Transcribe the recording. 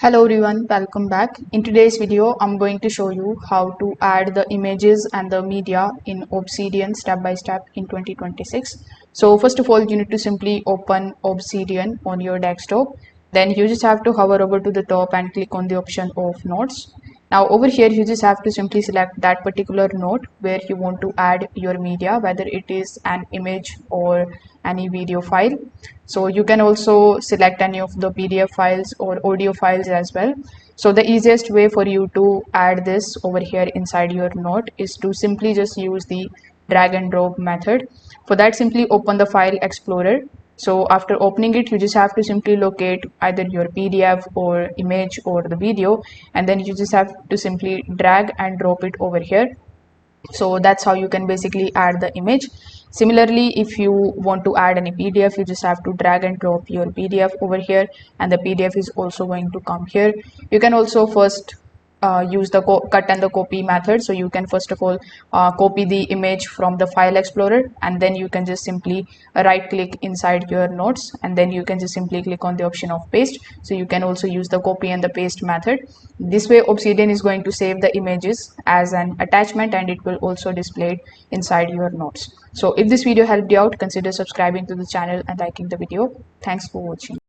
Hello everyone, welcome back. In today's video, I'm going to show you how to add the images and the media in Obsidian step by step in 2026. So first of all, you need to simply open Obsidian on your desktop. Then you just have to hover over to the top and click on the option of notes. Now over here, you just have to simply select that particular note where you want to add your media, whether it is an image or any video file. So you can also select any of the PDF files or audio files as well. So the easiest way for you to add this over here inside your note is to simply just use the drag and drop method. For that, simply open the file explorer. So after opening it, you just have to simply locate either your PDF or image or the video, and then you just have to simply drag and drop it over here. So that's how you can basically add the image. Similarly, if you want to add any PDF, you just have to drag and drop your PDF over here, and the PDF is also going to come here. You can also first use the cut and the copy method. So you can first of all copy the image from the file explorer, and then you can just simply right click inside your notes, and then you can just simply click on the option of paste. So you can also use the copy and the paste method. This way Obsidian is going to save the images as an attachment, and it will also display it inside your notes. So if this video helped you out, consider subscribing to the channel and liking the video. Thanks for watching.